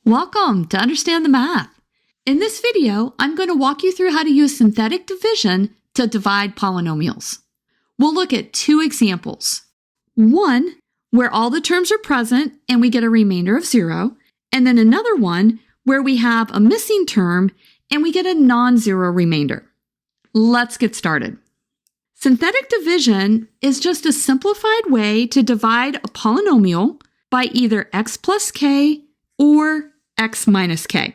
Welcome to Understand the Math. In this video, I'm going to walk you through how to use synthetic division to divide polynomials. We'll look at two examples. One, where all the terms are present and we get a remainder of 0, and then another one where we have a missing term and we get a non-zero remainder. Let's get started. Synthetic division is just a simplified way to divide a polynomial by either x plus k or x minus k.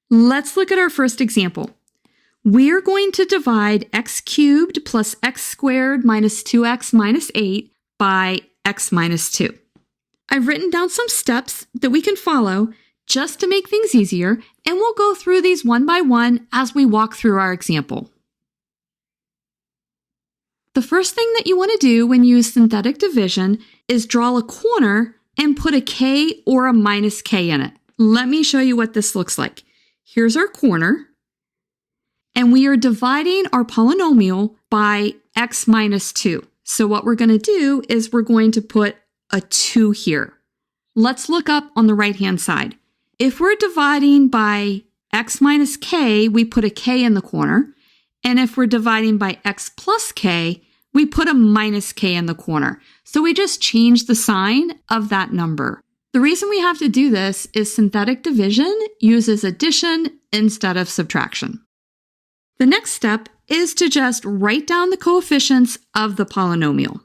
Let's look at our first example. We're going to divide x cubed plus x squared minus 2x minus 8 by x minus 2. I've written down some steps that we can follow just to make things easier, and we'll go through these one by one as we walk through our example. The first thing that you want to do when you use synthetic division is draw a corner and put a k or a minus k in it. Let me show you what this looks like. Here's our corner, and we are dividing our polynomial by x minus 2. So what we're going to do is we're going to put a 2 here. Let's look up on the right-hand side. If we're dividing by x minus k, we put a k in the corner, and if we're dividing by x plus k, we put a minus k in the corner. So we just change the sign of that number. The reason we have to do this is synthetic division uses addition instead of subtraction. The next step is to just write down the coefficients of the polynomial.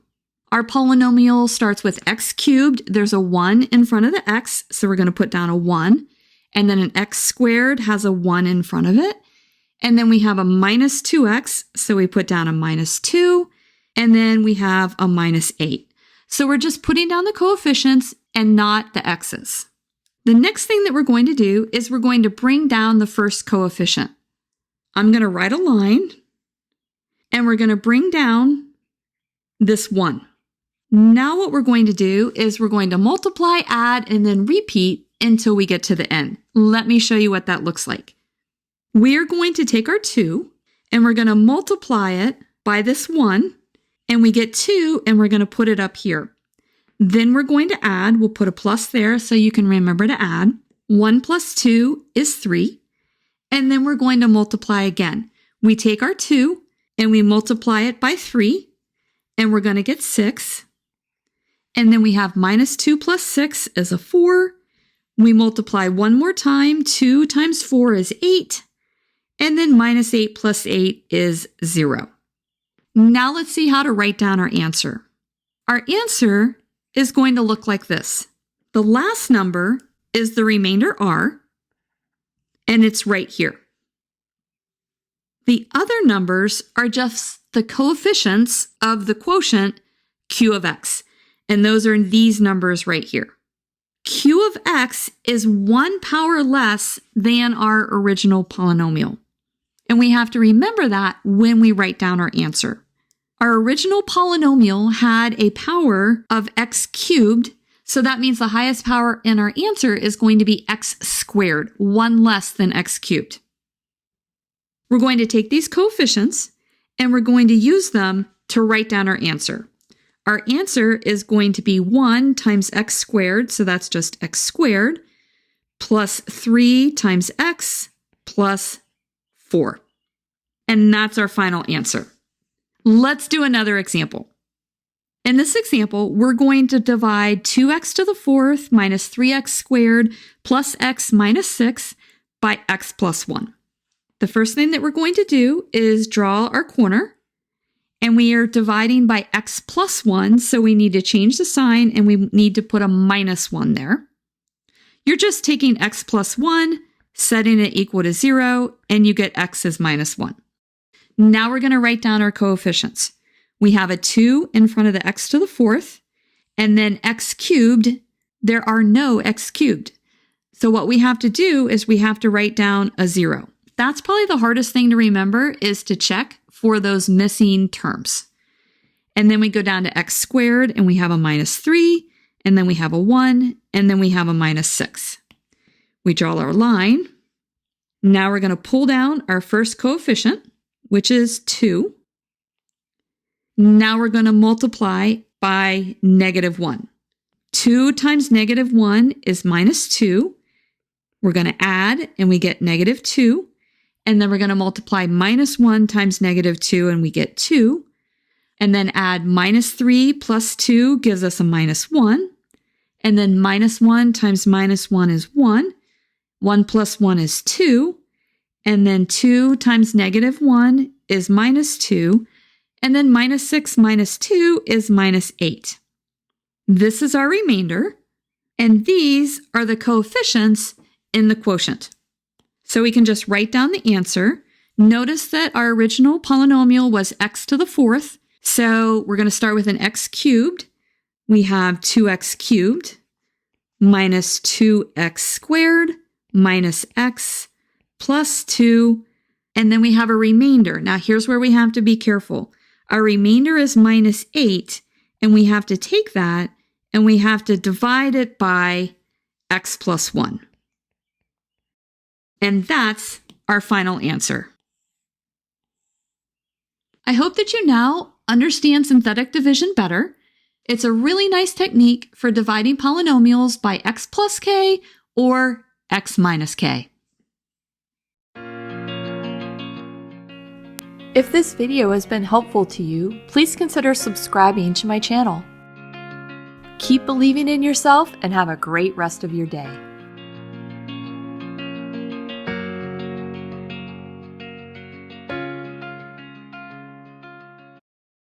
Our polynomial starts with x cubed. There's a 1 in front of the x, so we're going to put down a 1. And then an x squared has a 1 in front of it. And then we have a minus 2x, so we put down a minus 2. And then we have a minus 8. So we're just putting down the coefficients and not the x's. The next thing that we're going to do is we're going to bring down the first coefficient. I'm going to write a line, and we're going to bring down this 1. Now what we're going to do is we're going to multiply, add, and then repeat until we get to the end. Let me show you what that looks like. We're going to take our 2, and we're going to multiply it by this 1, and we get 2, and we're going to put it up here. Then we're going to add. We'll put a plus there so you can remember to add. 1 plus 2 is 3. And then we're going to multiply again. We take our 2 and we multiply it by 3. And we're going to get 6. And then we have minus 2 plus 6 is a 4. We multiply one more time. 2 times 4 is 8. And then minus 8 plus 8 is 0. Now let's see how to write down our answer. Our answer is going to look like this. The last number is the remainder r, and it's right here. The other numbers are just the coefficients of the quotient q of x, and those are these numbers right here. Q of x is 1 power less than our original polynomial, and we have to remember that when we write down our answer. Our original polynomial had a power of x cubed, so that means the highest power in our answer is going to be x squared, 1 less than x cubed. We're going to take these coefficients and we're going to use them to write down our answer. Our answer is going to be 1 times x squared, so that's just x squared, plus 3 times x plus 4. And that's our final answer. Let's do another example. In this example, we're going to divide 2x to the 4th minus 3x squared plus x minus 6 by x plus 1. The first thing that we're going to do is draw our corner, and we are dividing by x plus 1, so we need to change the sign and we need to put a minus 1 there. You're just taking x plus 1, setting it equal to 0, and you get x as minus 1. Now we're going to write down our coefficients. We have a 2 in front of the x to the 4th, and then x cubed, there are no x cubed. So what we have to do is we have to write down a 0. That's probably the hardest thing to remember, is to check for those missing terms. And then we go down to x squared, and we have a minus 3, and then we have a 1, and then we have a minus 6. We draw our line. Now we're going to pull down our first coefficient, which is 2. Now we're going to multiply by negative 1. 2 times negative 1 is minus 2. We're going to add, and we get negative 2. And then we're going to multiply minus 1 times negative 2, and we get 2. And then add minus 3 plus 2 gives us a minus 1. And then minus 1 times minus 1 is 1. 1 plus 1 is 2. And then 2 times negative 1 is minus 2. And then minus 6 minus 2 is minus 8. This is our remainder. And these are the coefficients in the quotient. So we can just write down the answer. Notice that our original polynomial was x to the 4th. So we're going to start with an x cubed. We have 2x cubed minus 2x squared minus x plus 2. And then we have a remainder. Now here's where we have to be careful. Our remainder is minus 8, and we have to take that and we have to divide it by x plus 1. And that's our final answer. I hope that you now understand synthetic division better. It's a really nice technique for dividing polynomials by x plus k or x minus k. If this video has been helpful to you, please consider subscribing to my channel. Keep believing in yourself and have a great rest of your day.